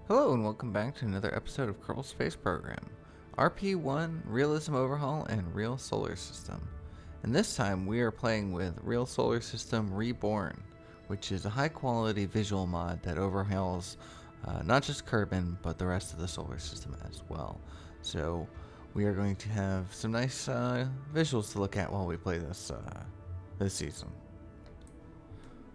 Hello and welcome back to another episode of Kerbal Space Program, RP-1, Realism Overhaul, and Real Solar System. And this time we are playing with Real Solar System Reborn, which is a high-quality visual mod that overhauls not just Kerbin, but the rest of the solar system as well. So we are going to have some nice visuals to look at while we play this season.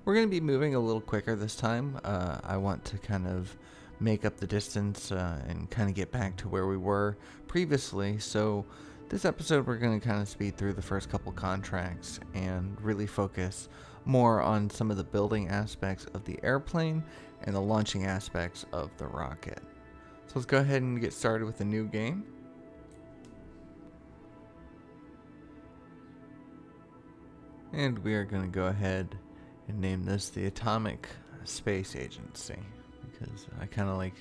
We're going to be moving a little quicker this time. I want to kind of make up the distance and kind of get back to where we were previously. So this episode we're going to kind of speed through the first couple contracts and really focus more on some of the building aspects of the airplane and the launching aspects of the rocket. So let's go ahead and get started with a new game. And we are going to go ahead and name this the Atomic Space Agency, because I kind of like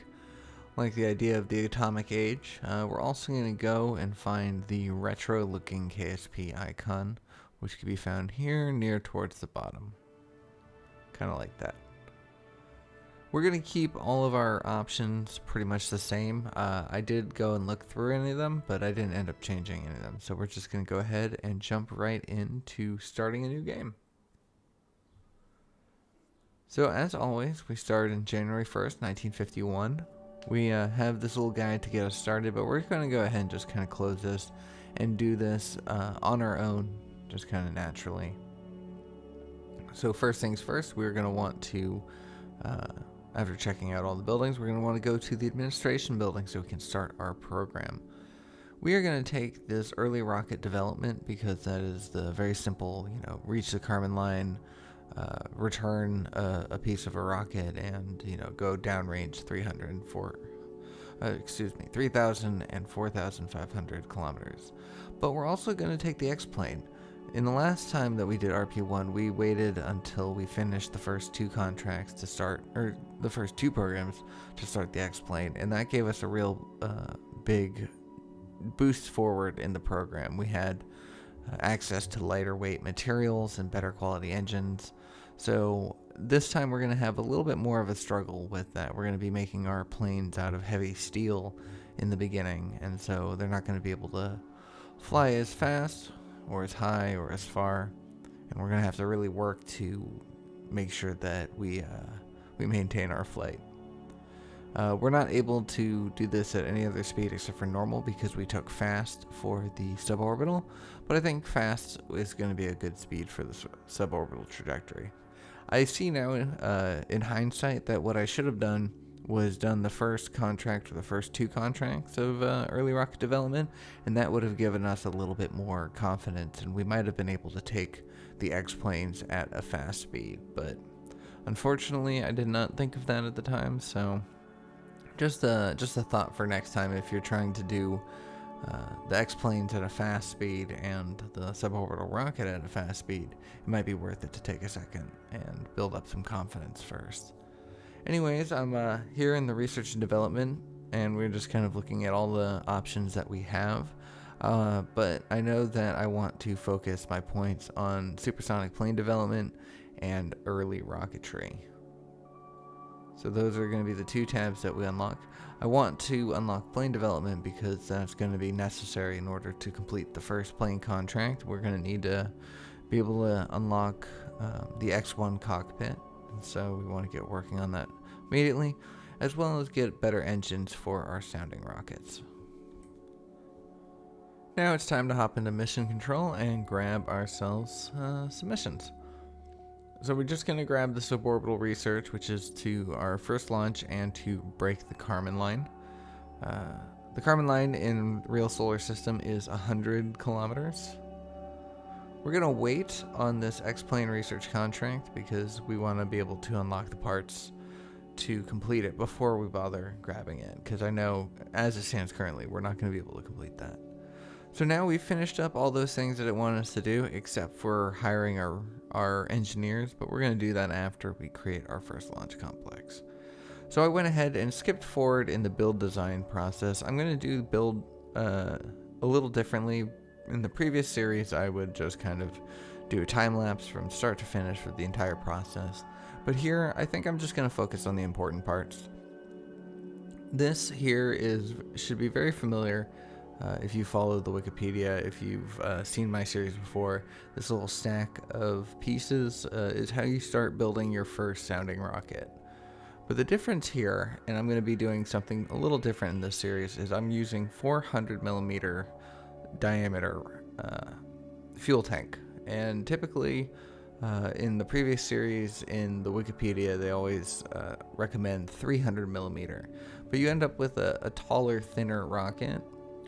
the idea of the atomic age. We're also going to go and find the retro-looking KSP icon, which can be found here near towards the bottom. Kind of like that. We're going to keep all of our options pretty much the same. I did go and look through any of them, but I didn't end up changing any of them. So we're just going to go ahead and jump right into starting a new game. So as always, we started in January 1st, 1951. We have this little guide to get us started, but we're going to go ahead and just kind of close this and do this on our own, just kind of naturally. So first things first, we're going to want to, after checking out all the buildings, we're going to want to go to the administration building so we can start our program. We are going to take this early rocket development because that is the very simple, reach the Kármán line, return a piece of a rocket, and go downrange 3,000 and 4,500 kilometers. But we're also going to take the X-plane. In the last time that we did RP-1, we waited until we finished the first two contracts to start, or the first two programs to start the X-plane, and that gave us a real big boost forward in the program. We had access to lighter weight materials and better quality engines. So this time we're going to have a little bit more of a struggle with that. We're going to be making our planes out of heavy steel in the beginning, and so they're not going to be able to fly as fast or as high or as far, and we're going to have to really work to make sure that we maintain our flight. We're not able to do this at any other speed except for normal because we took fast for the suborbital, but I think fast is going to be a good speed for the suborbital trajectory. I see now in hindsight that what I should have done was done the first contract or the first two contracts of early rocket development, and that would have given us a little bit more confidence, and we might have been able to take the X-planes at a fast speed, but unfortunately I did not think of that at the time. So just a thought for next time. If you're trying to do the X-planes at a fast speed and the suborbital rocket at a fast speed, it might be worth it to take a second and build up some confidence first. Anyways, I'm here in the research and development, and we're just kind of looking at all the options that we have. But I know that I want to focus my points on supersonic plane development and early rocketry. So those are going to be the two tabs that we unlock. I want to unlock plane development because that's going to be necessary in order to complete the first plane contract. We're going to need to be able to unlock the X-1 cockpit, and so we want to get working on that immediately, as well as get better engines for our sounding rockets. Now it's time to hop into mission control and grab ourselves some missions. So we're just going to grab the suborbital research, which is to our first launch and to break the Kármán line. The Kármán line in real solar system is 100 kilometers. We're going to wait on this X-plane research contract because we want to be able to unlock the parts to complete it before we bother grabbing it, because I know as it stands currently we're not going to be able to complete that. So now we've finished up all those things that it wanted us to do, except for hiring our engineers, but we're going to do that after we create our first launch complex. So I went ahead and skipped forward in the build design process. I'm going to do build a little differently. In the previous series, I would just kind of do a time lapse from start to finish for the entire process. But here, I think I'm just going to focus on the important parts. This here should be very familiar if you follow the Wikipedia, if you've seen my series before. This little stack of pieces is how you start building your first sounding rocket. But the difference here, and I'm going to be doing something a little different in this series, is I'm using 400 millimeter diameter fuel tank. And typically, in the previous series in the Wikipedia, they always recommend 300 millimeter. But you end up with a taller, thinner rocket.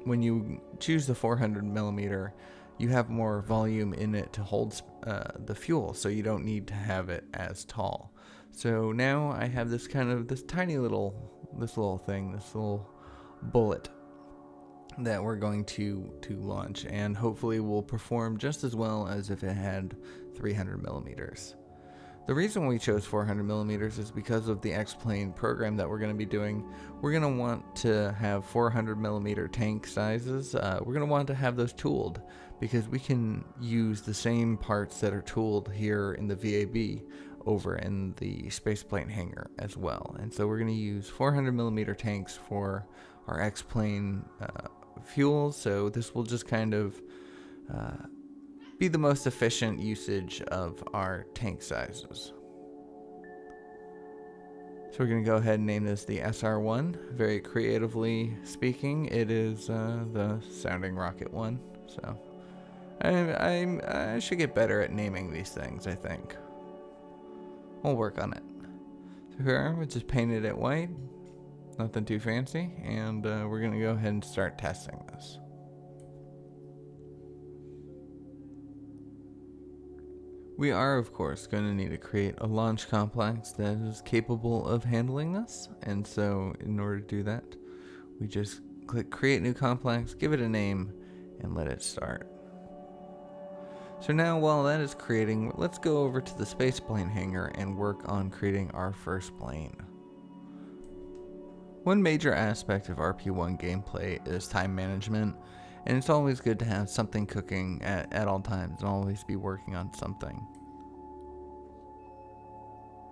When you choose the 400 millimeter, you have more volume in it to hold the fuel, so you don't need to have it as tall. So now I have this tiny little bullet that we're going to launch, and hopefully will perform just as well as if it had 300 millimeters. The reason we chose 400 millimeters is because of the X-Plane program that we're going to be doing. We're going to want to have 400 millimeter tank sizes. We're going to want to have those tooled because we can use the same parts that are tooled here in the VAB over in the spaceplane hangar as well. And so we're going to use 400 millimeter tanks for our X-Plane fuels. So this will just kind of be the most efficient usage of our tank sizes. So we're going to go ahead and name this the SR1. Very creatively speaking, it is the sounding rocket one. So I should get better at naming these things, I think. We'll work on it. So here, we just painted it white. Nothing too fancy. And we're going to go ahead and start testing this. We are, of course, going to need to create a launch complex that is capable of handling this. And so, in order to do that, we just click Create New Complex, give it a name, and let it start. So now, while that is creating, let's go over to the spaceplane hangar and work on creating our first plane. One major aspect of RP-1 gameplay is time management. And it's always good to have something cooking at all times and always be working on something.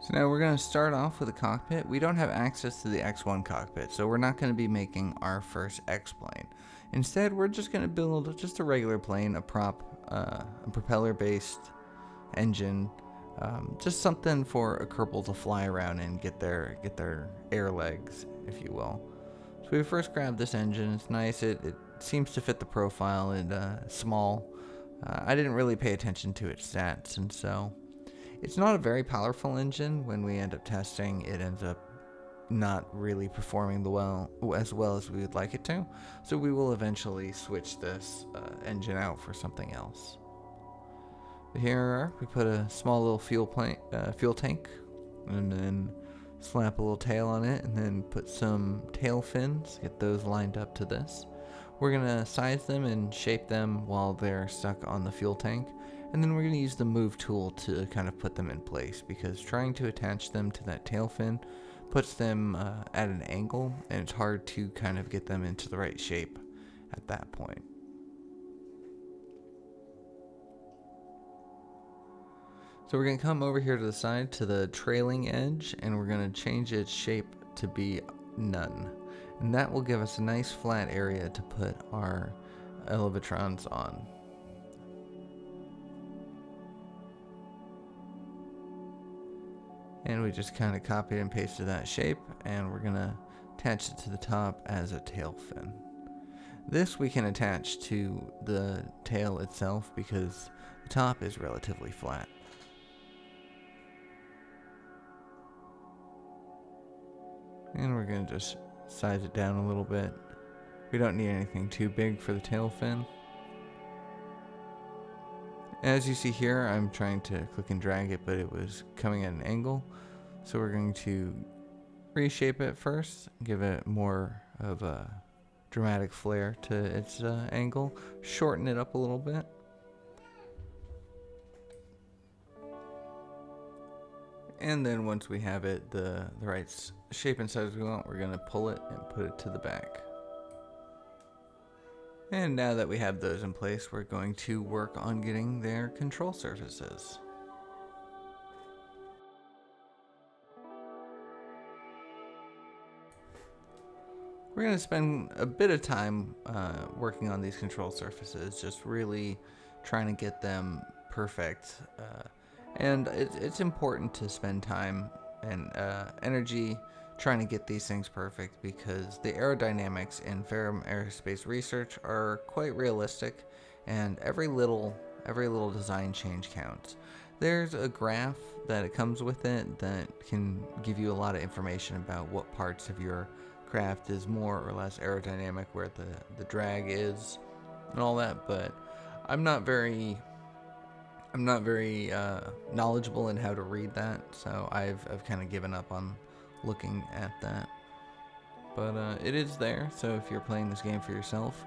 So now we're going to start off with a cockpit. We don't have access to the X1 cockpit, so we're not going to be making our first X-plane. Instead, we're just going to build just a regular plane, a propeller-based engine, just something for a Kerbal to fly around and get their air legs, if you will. So we first grab this engine. It's nice. It seems to fit the profile. It's small. I didn't really pay attention to its stats, and so it's not a very powerful engine. When we end up testing, it ends up not really performing as well as we would like it to. So we will eventually switch this engine out for something else. But here we put a small little fuel tank, and then slap a little tail on it, and then put some tail fins, get those lined up to this. We're going to size them and shape them while they're stuck on the fuel tank, and then we're going to use the move tool to kind of put them in place, because trying to attach them to that tail fin puts them at an angle, and it's hard to kind of get them into the right shape at that point. So we're going to come over here to the side to the trailing edge, and we're going to change its shape to be none. And that will give us a nice flat area to put our elevatrons on. And we just kind of copied and pasted that shape, and we're going to attach it to the top as a tail fin. This we can attach to the tail itself because the top is relatively flat. And we're going to just size it down a little bit. We don't need anything too big for the tail fin. As you see here, I'm trying to click and drag it, but it was coming at an angle. So we're going to reshape it first, give it more of a dramatic flair to its angle, shorten it up a little bit. And then once we have it the right shape and size we want, we're going to pull it and put it to the back. And now that we have those in place, we're going to work on getting their control surfaces. we're going to spend a bit of time working on these control surfaces, just really trying to get them perfect. And it's important to spend time and energy trying to get these things perfect, because the aerodynamics in Ferrum Aerospace Research are quite realistic, and every little design change counts. There's a graph that it comes with it that can give you a lot of information about what parts of your craft is more or less aerodynamic, where the drag is, and all that. But I'm not very knowledgeable in how to read that, so I've kind of given up on looking at that. But it is there, so if you're playing this game for yourself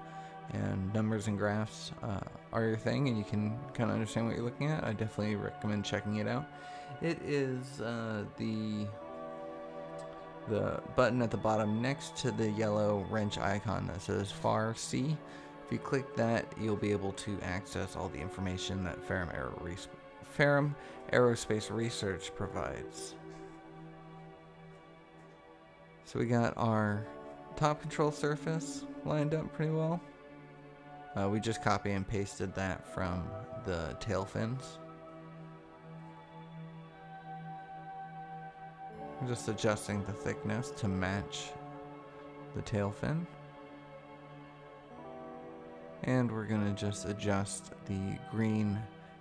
and numbers and graphs are your thing and you can kind of understand what you're looking at, I definitely recommend checking it out. It is the button at the bottom next to the yellow wrench icon that says FAR C. If you click that, you'll be able to access all the information that Ferrum Aerospace Research provides. So we got our top control surface lined up pretty well. We just copy and pasted that from the tail fins. We're just adjusting the thickness to match the tail fin. And we're going to just adjust the green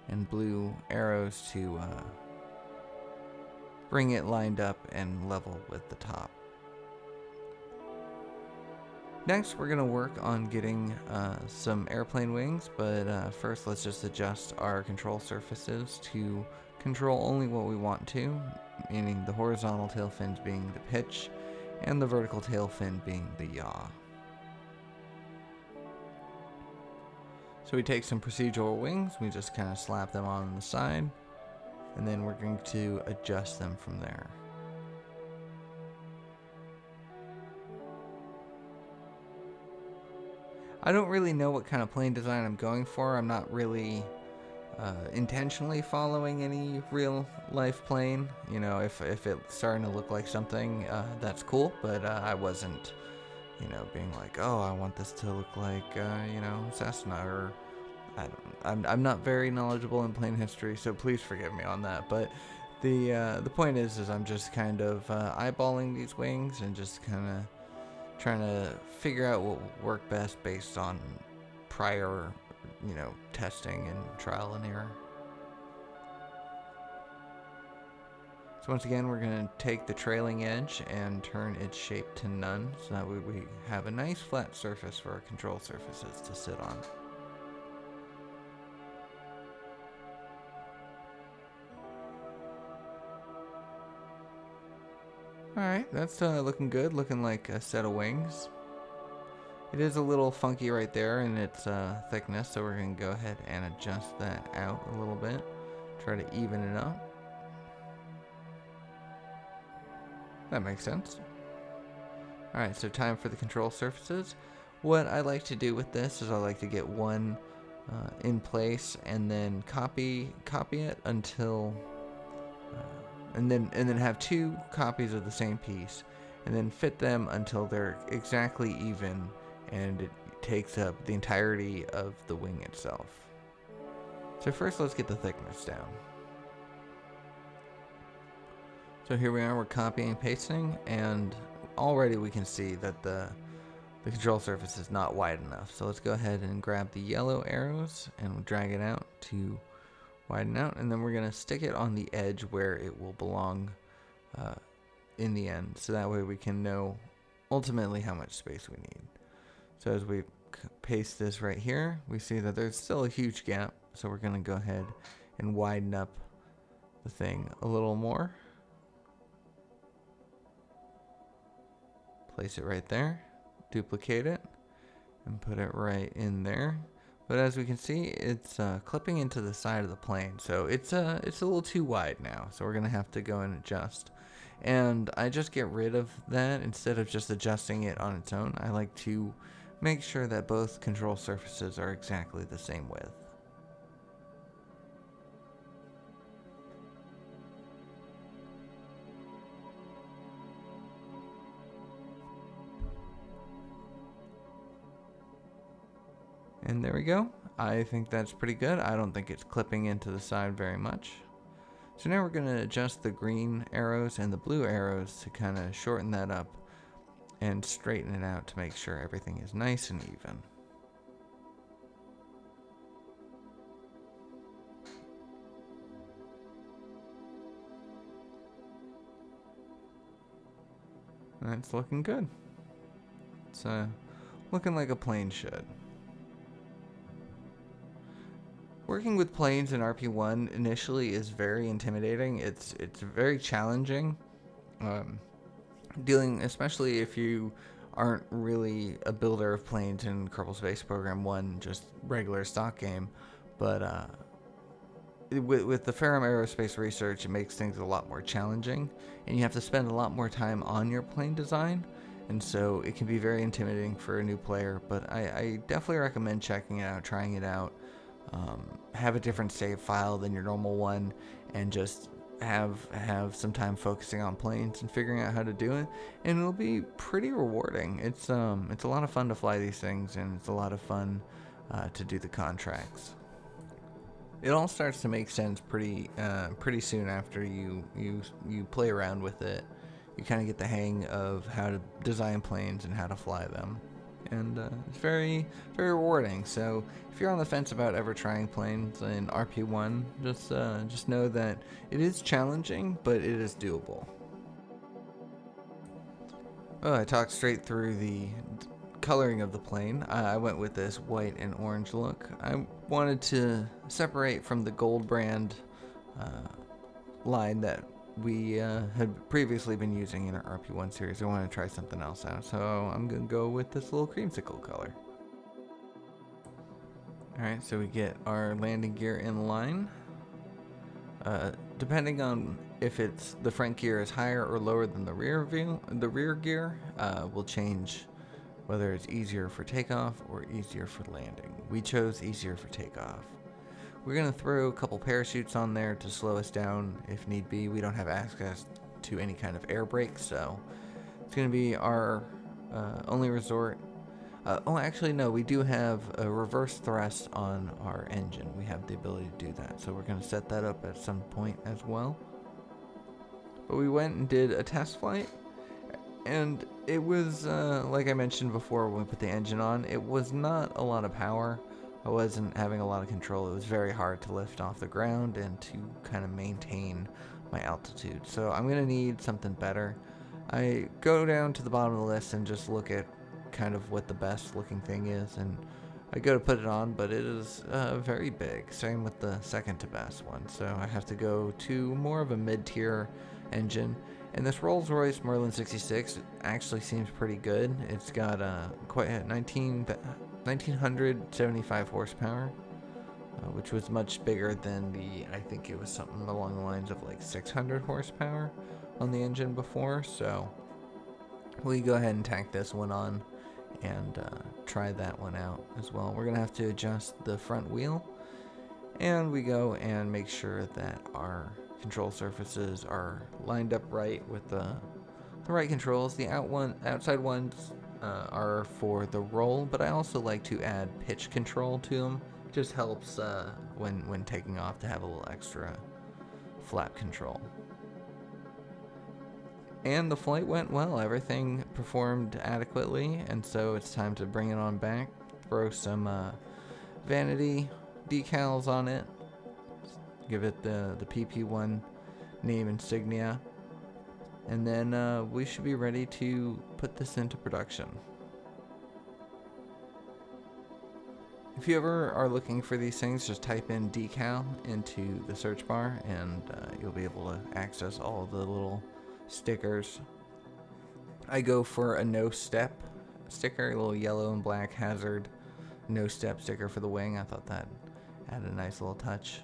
and blue arrows to bring it lined up and level with the top. Next, we're going to work on getting some airplane wings, but first let's just adjust our control surfaces to control only what we want to, meaning the horizontal tail fins being the pitch and the vertical tail fin being the yaw. So we take some procedural wings, we just kind of slap them on the side, and then we're going to adjust them from there. I don't really know what kind of plane design I'm going for. I'm not really intentionally following any real life plane. You know, if it's starting to look like something, that's cool, but I wasn't, being like, oh, I want this to look like, Cessna, or I'm not very knowledgeable in plane history, so please forgive me on that. But the point is I'm just kind of eyeballing these wings and just kind of trying to figure out what will work best based on prior, testing and trial and error. So once again, we're going to take the trailing edge and turn its shape to none, so that way we have a nice flat surface for our control surfaces to sit on. Alright, that's looking good, looking like a set of wings. It is a little funky right there in its thickness, so we're going to go ahead and adjust that out a little bit. Try to even it up. That makes sense. Alright, so time for the control surfaces. What I like to do with this is I like to get one in place and then copy it until... and then have two copies of the same piece, and then fit them until they're exactly even, and it takes up the entirety of the wing itself. So first, let's get the thickness down. So here we are, we're copying and pasting, and already we can see that the control surface is not wide enough. So let's go ahead and grab the yellow arrows and drag it out to widen out, and then we're going to stick it on the edge where it will belong in the end, so that way we can know ultimately how much space we need. So as we paste this right here, we see that there's still a huge gap, so we're going to go ahead and widen up the thing a little more. Place it right there, duplicate it, and put it right in there. But as we can see, it's clipping into the side of the plane, so it's a little too wide now. So we're gonna have to go and adjust. And I just get rid of that instead of just adjusting it on its own. I like to make sure that both control surfaces are exactly the same width. And there we go. I think that's pretty good. I don't think it's clipping into the side very much. So now we're going to adjust the green arrows and the blue arrows to kind of shorten that up and straighten it out to make sure everything is nice and even. That's looking good. It's looking like a plane should. Working with planes in RP-1 initially is very intimidating. It's very challenging. Dealing, especially if you aren't really a builder of planes in Kerbal Space Program 1, just regular stock game. But with the Ferrum Aerospace Research, it makes things a lot more challenging, and you have to spend a lot more time on your plane design, and so it can be very intimidating for a new player. But I definitely recommend checking it out, trying it out. Have a different save file than your normal one, and just have some time focusing on planes and figuring out how to do it, and it'll be pretty rewarding. It's a lot of fun to fly these things, and it's a lot of fun to do the contracts. It all starts to make sense pretty soon after you play around with it. You kind of get the hang of how to design planes and how to fly them, and it's very, very rewarding. So if you're on the fence about ever trying planes in RP-1, just know that it is challenging, but it is doable. Oh, I talked straight through the coloring of the plane. I went with this white and orange look. I wanted to separate from the gold brand line that we had previously been using in our RP-1 series. I wanted to try something else out, so I'm going to go with this little creamsicle color. Alright, so we get our landing gear in line. Depending on if it's the front gear is higher or lower than the rear gear will change whether it's easier for takeoff or easier for landing. We chose easier for takeoff. We're going to throw a couple parachutes on there to slow us down if need be. We don't have access to any kind of air brakes, so it's going to be our only resort. Oh, actually, no, we do have a reverse thrust on our engine. We have the ability to do that, so we're going to set that up at some point as well. But we went and did a test flight, and it was, like I mentioned before when we put the engine on, it was not a lot of power. I wasn't having a lot of control. It was very hard to lift off the ground and to kind of maintain my altitude. So I'm going to need something better. I go down to the bottom of the list and just look at kind of what the best looking thing is, and I go to put it on, but it is very big. Same with the second to best one. So I have to go to more of a mid-tier engine. And this Rolls-Royce Merlin 66 actually seems pretty good. It's got quite a 1975 horsepower, which was much bigger than I think it was something along the lines of like 600 horsepower on the engine before. So we go ahead and tack this one on and try that one out as well. We're gonna have to adjust the front wheel, and we go and make sure that our control surfaces are lined up right with the right controls. The outside ones are for the roll, but I also like to add pitch control to them. It just helps when taking off to have a little extra flap control. And the flight went well. Everything performed adequately, and so it's time to bring it on back. Throw some vanity decals on it. Give it the PP1 name insignia. And then we should be ready to put this into production. If you ever are looking for these things, just type in decal into the search bar, and you'll be able to access all the little stickers. I go for a no step sticker, a little yellow and black hazard no step sticker for the wing. I thought that had a nice little touch.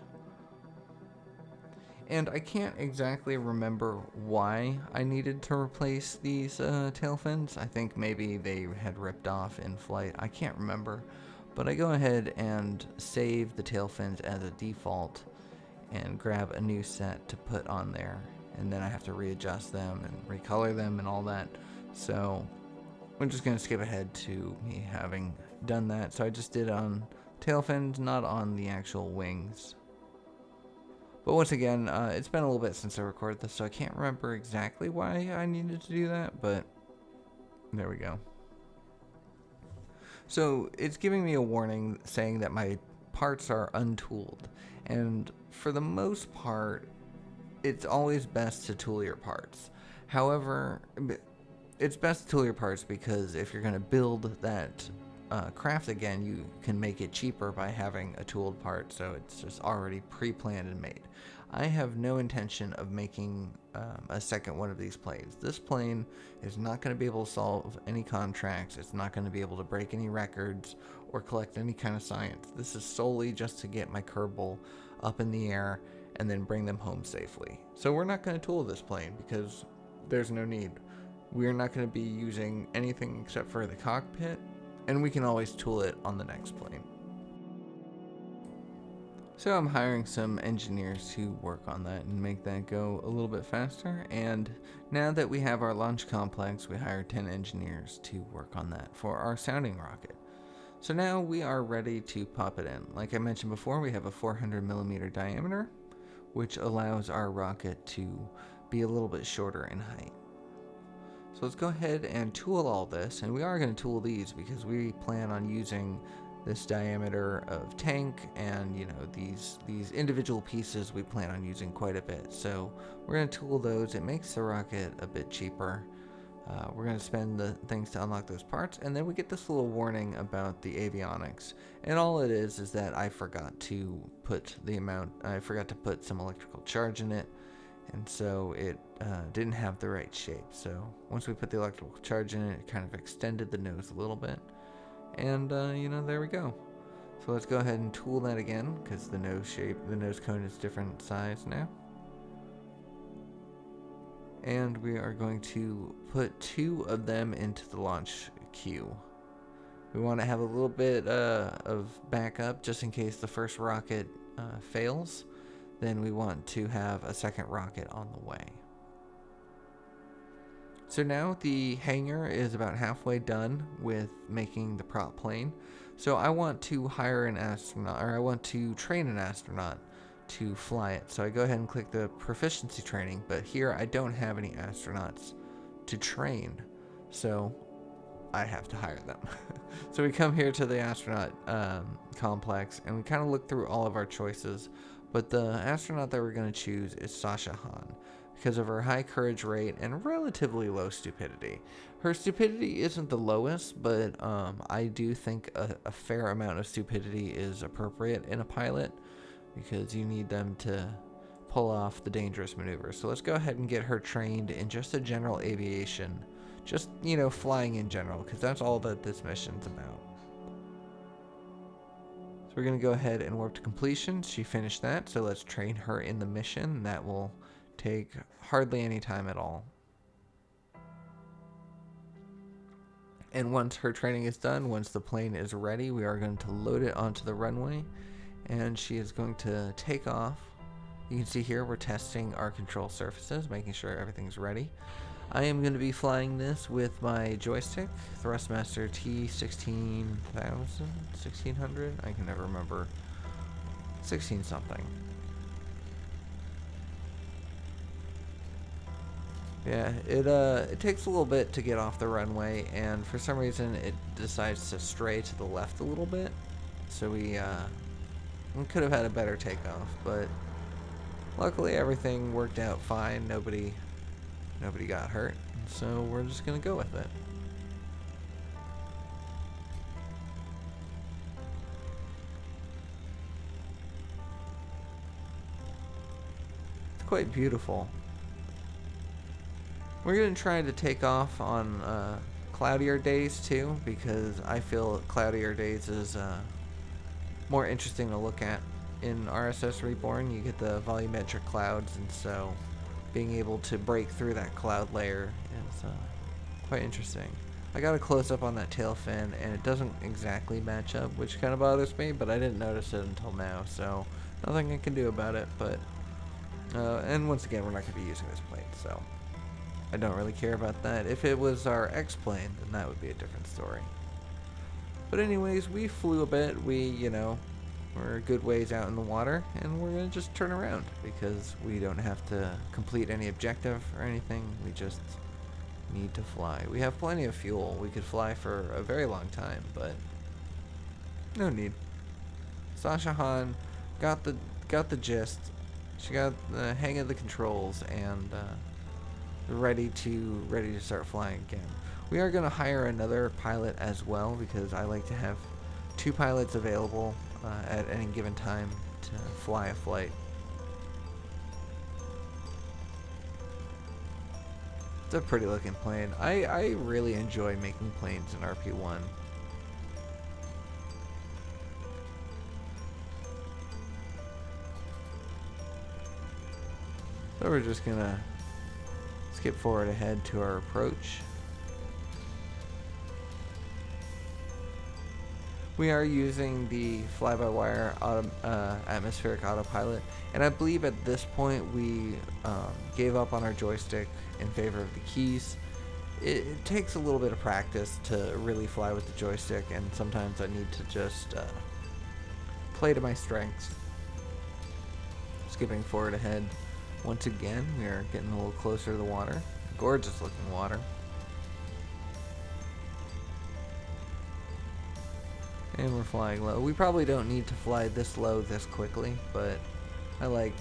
And I can't exactly remember why I needed to replace these tail fins. I think maybe they had ripped off in flight. I can't remember. But I go ahead and save the tail fins as a default and grab a new set to put on there. And then I have to readjust them and recolor them and all that. So we're just going to skip ahead to me having done that, so I just did it on tail fins, not on the actual wings. But once again, it's been a little bit since I recorded this, so I can't remember exactly why I needed to do that, but there we go. So it's giving me a warning saying that my parts are untooled, and for the most part, it's always best to tool your parts. However, it's best to tool your parts because if you're going to build that craft again, you can make it cheaper by having a tooled part, so it's just already pre-planned and made. I have no intention of making a second one of these planes. This plane is not going to be able to solve any contracts. It's not going to be able to break any records or collect any kind of science. This is solely just to get my Kerbal up in the air and then bring them home safely. So we're not going to tool this plane because there's no need. We're not going to be using anything except for the cockpit, and we can always tool it on the next plane. So I'm hiring some engineers to work on that and make that go a little bit faster, and now that we have our launch complex, we hired 10 engineers to work on that for our sounding rocket. So now we are ready to pop it in. Like I mentioned before, we have a 400mm diameter, which allows our rocket to be a little bit shorter in height. So let's go ahead and tool all this, and we are going to tool these because we plan on using this diameter of tank, and you know, these individual pieces we plan on using quite a bit. So we're going to tool those. It makes the rocket a bit cheaper. We're going to spend the things to unlock those parts, and then we get this little warning about the avionics. And all it is that I forgot to put some electrical charge in it, and so it didn't have the right shape. So once we put the electrical charge in it, it kind of extended the nose a little bit. And, there we go. So let's go ahead and tool that again, because the nose cone is different size now. And we are going to put 2 of them into the launch queue. We want to have a little bit of backup just in case the first rocket fails. Then we want to have a second rocket on the way. So now the hangar is about halfway done with making the prop plane. So I want to hire an astronaut, or I want to train an astronaut to fly it. So I go ahead and click the proficiency training, but here I don't have any astronauts to train, so I have to hire them. So we come here to the astronaut complex, and we kind of look through all of our choices, but the astronaut that we're going to choose is Sasha Han, because of her high courage rate and relatively low stupidity. Her stupidity isn't the lowest, but I do think a fair amount of stupidity is appropriate in a pilot, because you need them to pull off the dangerous maneuvers. So let's go ahead and get her trained in just a general aviation, just, flying in general, because that's all that this mission's about. So we're going to go ahead and warp to completion. She finished that, so let's train her in the mission. That will take hardly any time at all. And once her training is done, once the plane is ready, we are going to load it onto the runway, and she is going to take off. You can see here we're testing our control surfaces, making sure everything's ready. I am going to be flying this with my joystick, Thrustmaster T16000, 1600, I can never remember, 16 something. Yeah, it takes a little bit to get off the runway, and for some reason it decides to stray to the left a little bit. So we could have had a better takeoff, but luckily everything worked out fine. Nobody got hurt, so we're just gonna go with it. It's quite beautiful. We're going to try to take off on cloudier days too, because I feel cloudier days is more interesting to look at. In RSS Reborn, you get the volumetric clouds, and so being able to break through that cloud layer is quite interesting. I got a close-up on that tail fin, and it doesn't exactly match up, which kind of bothers me, but I didn't notice it until now, so nothing I can do about it. But and once again, we're not going to be using this plane, so I don't really care about that. If it was our X-plane, then that would be a different story. But anyways, we flew a bit. We're a good ways out in the water, and we're going to just turn around because we don't have to complete any objective or anything. We just need to fly. We have plenty of fuel. We could fly for a very long time, but no need. Sasha Han got the gist. She got the hang of the controls and ready to start flying again. We are going to hire another pilot as well because I like to have 2 pilots available at any given time to fly a flight. It's a pretty looking plane. I really enjoy making planes in RP-1. So we're just gonna skip forward ahead to our approach. We are using the fly-by-wire atmospheric autopilot, and I believe at this point we gave up on our joystick in favor of the keys. It takes a little bit of practice to really fly with the joystick, and sometimes I need to just play to my strengths. Skipping forward ahead. Once again, we are getting a little closer to the water. Gorgeous looking water. And we're flying low. We probably don't need to fly this low this quickly, but I like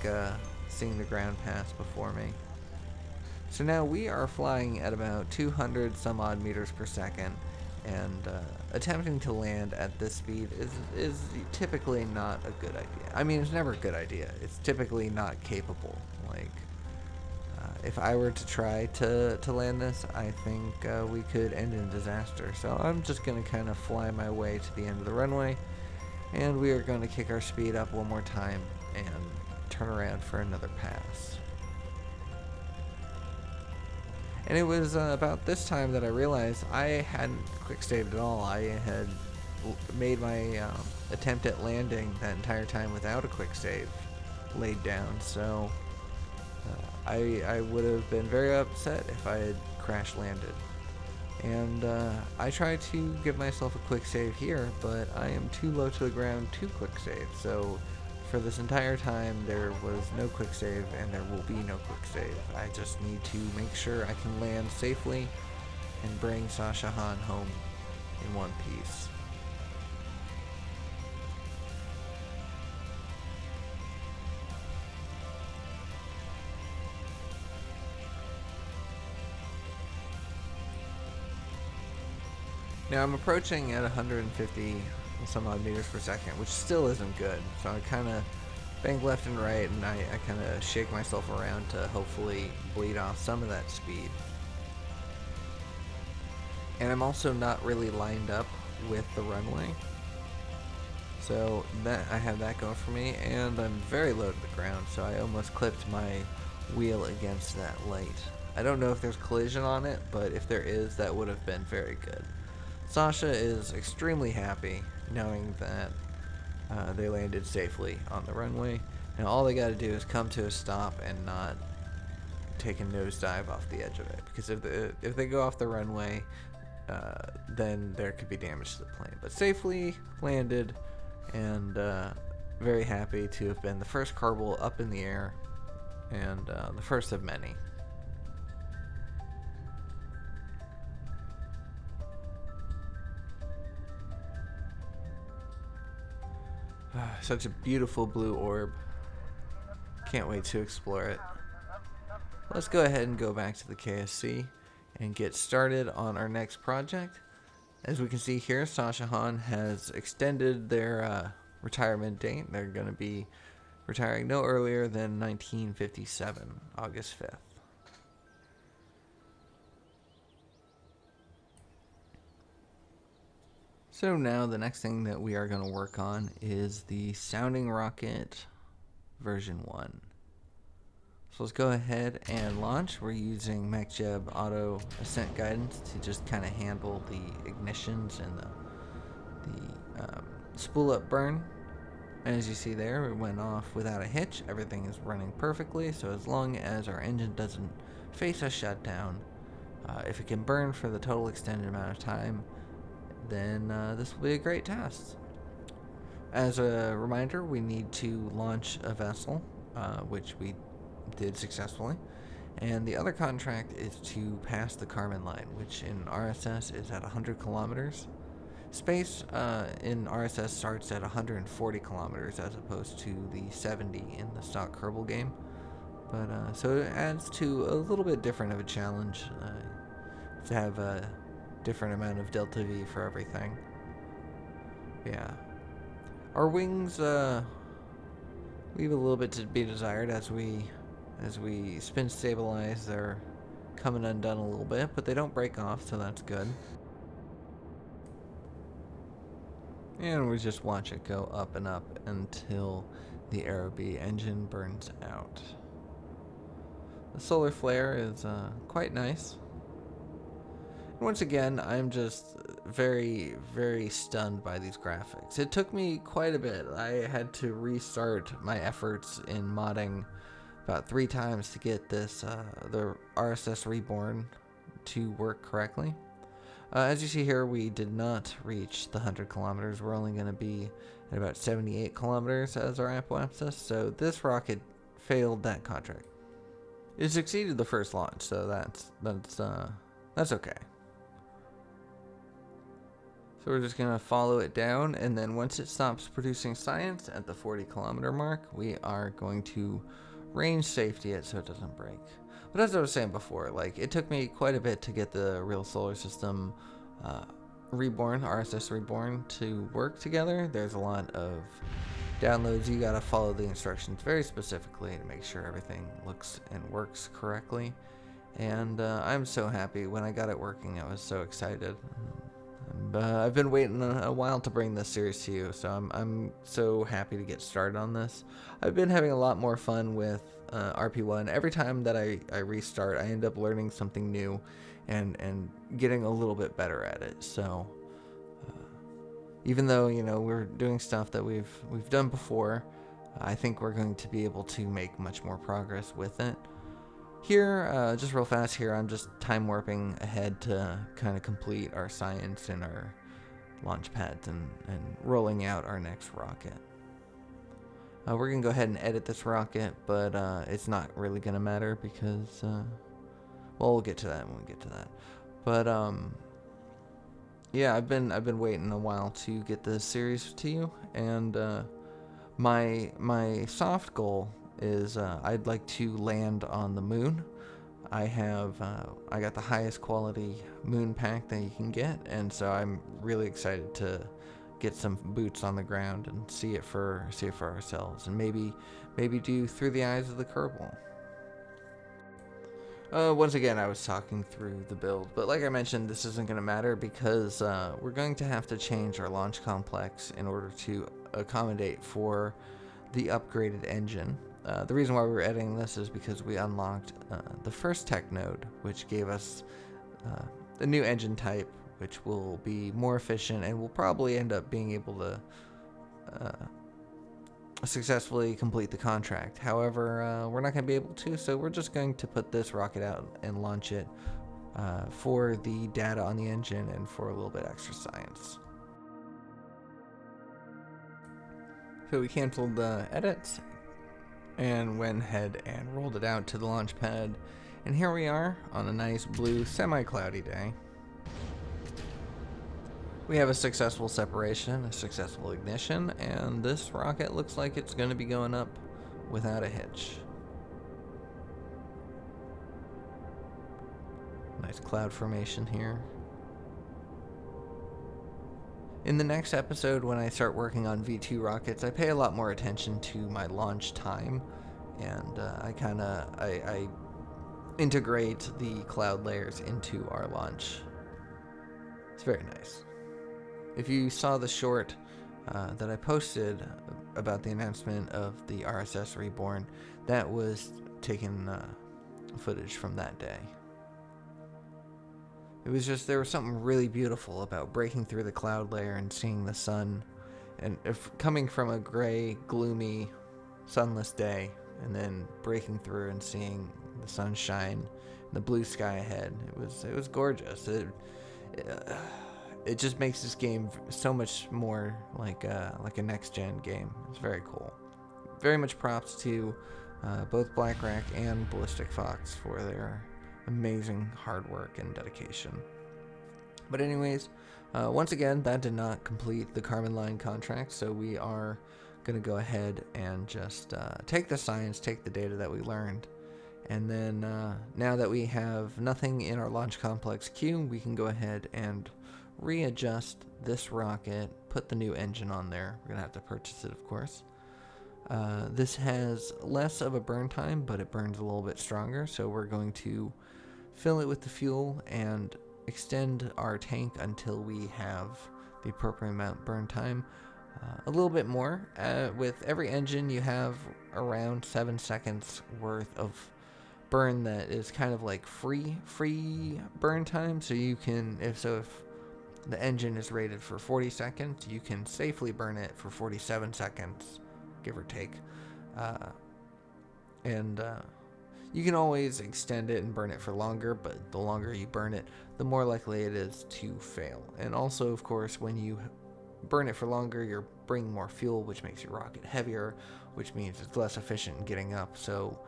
seeing the ground pass before me. So now we are flying at about 200 some odd meters per second, and attempting to land at this speed is typically not a good idea. I mean, it's never a good idea. It's typically not capable. Like, if I were to try to land this, I think we could end in disaster. So I'm just going to kind of fly my way to the end of the runway, and we are going to kick our speed up one more time and turn around for another pass. And it was about this time that I realized I hadn't quick saved at all. I had made my attempt at landing that entire time without a quick save laid down. So I would have been very upset if I had crash landed. And I tried to give myself a quick save here, but I am too low to the ground to quick save. So for this entire time, there was no quick save, and there will be no quick save. I just need to make sure I can land safely and bring Sasha Han home in one piece. Now I'm approaching at 150 some odd meters per second, which still isn't good. So I kind of bang left and right, and I kind of shake myself around to hopefully bleed off some of that speed. And I'm also not really lined up with the runway, so that I have that going for me, and I'm very low to the ground, so I almost clipped my wheel against that light. I don't know if there's collision on it, but if there is, that would have been very good. Sasha is extremely happy knowing that they landed safely on the runway. Now all they got to do is come to a stop and not take a nosedive off the edge of it, because if they go off the runway, then there could be damage to the plane. But safely landed, and very happy to have been the first Kerbal up in the air, and the first of many. Such a beautiful blue orb. Can't wait to explore it. Let's go ahead and go back to the KSC and get started on our next project. As we can see here, Sasha Han has extended their retirement date. They're going to be retiring no earlier than 1957, August 5th. So now the next thing that we are going to work on is the Sounding Rocket version 1. So let's go ahead and launch. We're using MechJeb auto ascent guidance to just kind of handle the ignitions and the spool up burn. As you see there, it went off without a hitch. Everything is running perfectly, so as long as our engine doesn't face a shutdown, if it can burn for the total extended amount of time, then this will be a great test. As a reminder, we need to launch a vessel, which we did successfully. And the other contract is to pass the Kármán line, which in RSS is at 100 kilometers. Space in RSS starts at 140 kilometers as opposed to the 70 in the stock Kerbal game. But so it adds to a little bit different of a challenge to have a different amount of delta V for everything. Yeah. Our wings leave a little bit to be desired as we spin stabilize. They're coming undone a little bit, but they don't break off, so that's good. And we just watch it go up and up until the Aerobee engine burns out. The solar flare is quite nice. And once again, I'm just very, very stunned by these graphics. It took me quite a bit. I had to restart my efforts in modding about 3 times to get this, the RSS Reborn to work correctly. As you see here, we did not reach the 100 kilometers. We're only going to be at about 78 kilometers as our apoapsis, so this rocket failed that contract. It succeeded the first launch, so that's okay. So we're just going to follow it down, and then once it stops producing science at the 40 kilometer mark, we are going to range safety it so it doesn't break. But as I was saying before, like, it took me quite a bit to get the real solar system Reborn, RSS Reborn, to work together. There's a lot of downloads. You gotta follow the instructions very specifically to make sure everything looks and works correctly. And I'm so happy. When I got it working, I was so excited. I've been waiting a while to bring this series to you, so I'm so happy to get started on this. I've been having a lot more fun with RP-1. Every time that I restart, I end up learning something new and getting a little bit better at it. So even though, you know, we're doing stuff that we've done before, I think we're going to be able to make much more progress with it. Here, just real fast here, I'm just time warping ahead to kind of complete our science and our launch pads and rolling out our next rocket. We're going to go ahead and edit this rocket, but it's not really going to matter because, well, we'll get to that when we get to that. But, yeah, I've been waiting a while to get this series to you, and my soft goal is I'd like to land on the moon. I got the highest quality moon pack that you can get, and so I'm really excited to get some boots on the ground and see it for ourselves, and maybe do Through the Eyes of the Kerbal. Once again, I was talking through the build, but like I mentioned, this isn't going to matter because we're going to have to change our launch complex in order to accommodate for the upgraded engine. The reason why we were editing this is because we unlocked the first tech node, which gave us a new engine type, which will be more efficient and will probably end up being able to successfully complete the contract. However, we're not going to be able to, so we're just going to put this rocket out and launch it for the data on the engine and for a little bit extra science. So we canceled the edits and went ahead and rolled it out to the launch pad, and here we are on a nice blue semi-cloudy day. We have a successful separation, a successful ignition, and this rocket looks like it's going to be going up without a hitch. Nice cloud formation here. In the next episode, when I start working on V2 rockets, I pay a lot more attention to my launch time, and I integrate the cloud layers into our launch. It's very nice. If you saw the short that I posted about the announcement of the RSS Reborn, that was taken footage from that day. It was just, there was something really beautiful about breaking through the cloud layer and seeing the sun, and coming from a gray, gloomy, sunless day, and then breaking through and seeing the sun shine, and the blue sky ahead. It was gorgeous. it just makes this game so much more like a next-gen game. It's very cool. Very much props to both BlackRack and BallisticFox for their amazing hard work and dedication. But anyways, once again, that did not complete the Carbon Line contract, so we are going to go ahead and just take the science, take the data that we learned, and then now that we have nothing in our launch complex queue, we can go ahead and readjust this rocket, put the new engine on there. We're going to have to purchase it, of course. This has less of a burn time, but it burns a little bit stronger, so we're going to fill it with the fuel and extend our tank until we have the appropriate amount burn time. A little bit more. With every engine, you have around 7 seconds worth of burn that is kind of like free burn time. So you can, if the engine is rated for 40 seconds, you can safely burn it for 47 seconds, give or take. And you can always extend it and burn it for longer, but the longer you burn it, the more likely it is to fail. And also, of course, when you burn it for longer, you're bringing more fuel, which makes your rocket heavier, which means it's less efficient in getting up. So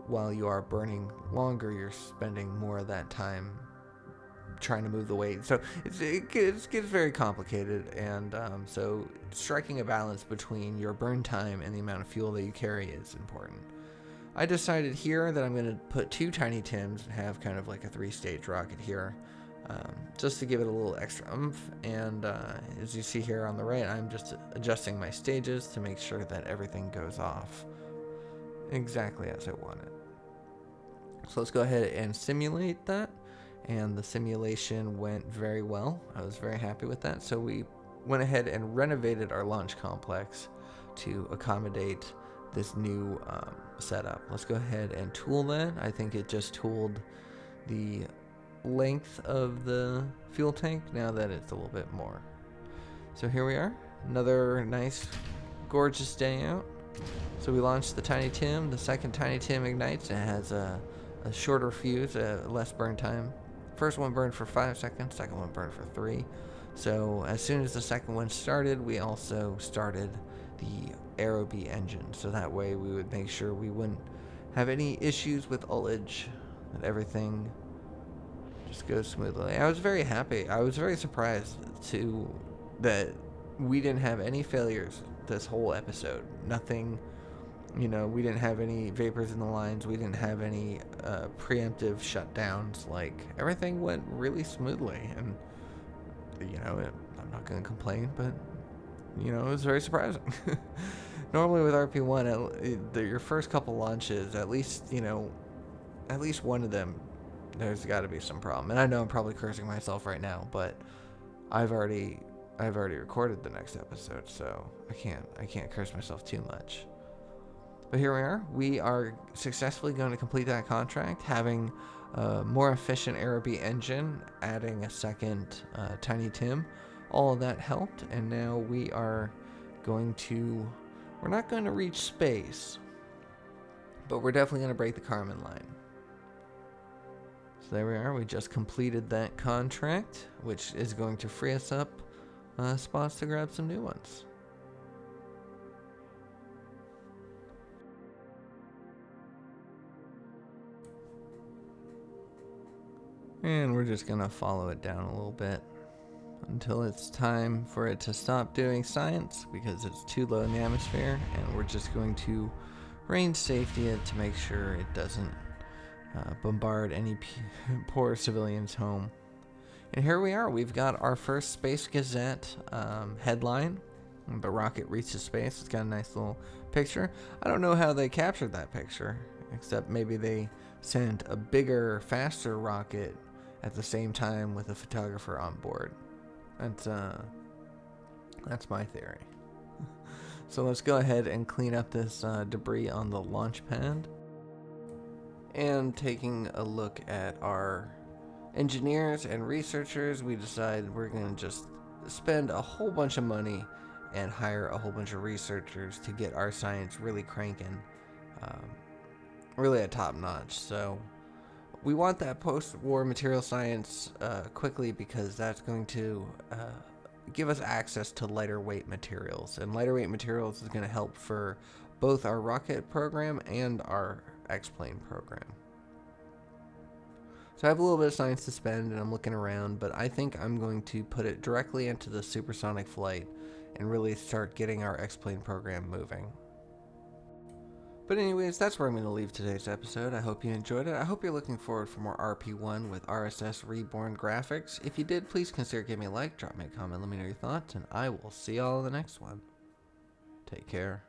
while you are burning longer, you're spending more of that time trying to move the weight. So it gets very complicated, and so striking a balance between your burn time and the amount of fuel that you carry is important. I decided here that I'm going to put 2 Tiny Tims and have kind of like a 3-stage rocket here, just to give it a little extra oomph. And as you see here on the right, I'm just adjusting my stages to make sure that everything goes off exactly as I want it. So let's go ahead and simulate that. And the simulation went very well. I was very happy with that. So we went ahead and renovated our launch complex to accommodate this new setup. Let's go ahead and tool that. I think it just tooled the length of the fuel tank now that it's a little bit more. So here we are, another nice gorgeous day out. So we launched the Tiny Tim. The second Tiny Tim ignites. It has a shorter fuse, less burn time. First one burned for 5 seconds, second one burned for 3. So as soon as the second one started, we also started the Aerobee engine, so that way we would make sure we wouldn't have any issues with ullage, that everything just goes smoothly. I was very happy. I was very surprised too that we didn't have any failures this whole episode. Nothing, we didn't have any vapors in the lines. We didn't have any preemptive shutdowns. Like, everything went really smoothly, and I'm not going to complain, but it was very surprising. Normally with RP-1, your first couple launches, at least one of them, there's got to be some problem. And I know I'm probably cursing myself right now, but I've already recorded the next episode, so I can't curse myself too much. But here we are. We are successfully going to complete that contract, having a more efficient Aerobee engine, adding a second Tiny Tim. All of that helped, and now we are we're not going to reach space, but we're definitely going to break the Kármán line. So there we are. We just completed that contract, which is going to free us up spots to grab some new ones. And we're just going to follow it down a little bit until it's time for it to stop doing science because it's too low in the atmosphere, and we're just going to range safety it to make sure it doesn't bombard any poor civilians home. And here we are. We've got our first Space Gazette headline. The rocket reaches space. It's got a nice little picture. I don't know how they captured that picture, except maybe they sent a bigger, faster rocket at the same time with a photographer on board. That's my theory. So let's go ahead and clean up this debris on the launch pad. And taking a look at our engineers and researchers, we decided we're going to just spend a whole bunch of money and hire a whole bunch of researchers to get our science really cranking, really at top notch. So We want that post-war material science quickly because that's going to give us access to lighter weight materials. And lighter weight materials is going to help for both our rocket program and our X-plane program. So I have a little bit of science to spend and I'm looking around, but I think I'm going to put it directly into the supersonic flight and really start getting our X-plane program moving. But anyways, that's where I'm going to leave today's episode. I hope you enjoyed it. I hope you're looking forward for more RP-1 with RSS Reborn graphics. If you did, please consider giving me a like, drop me a comment, let me know your thoughts, and I will see y'all in the next one. Take care.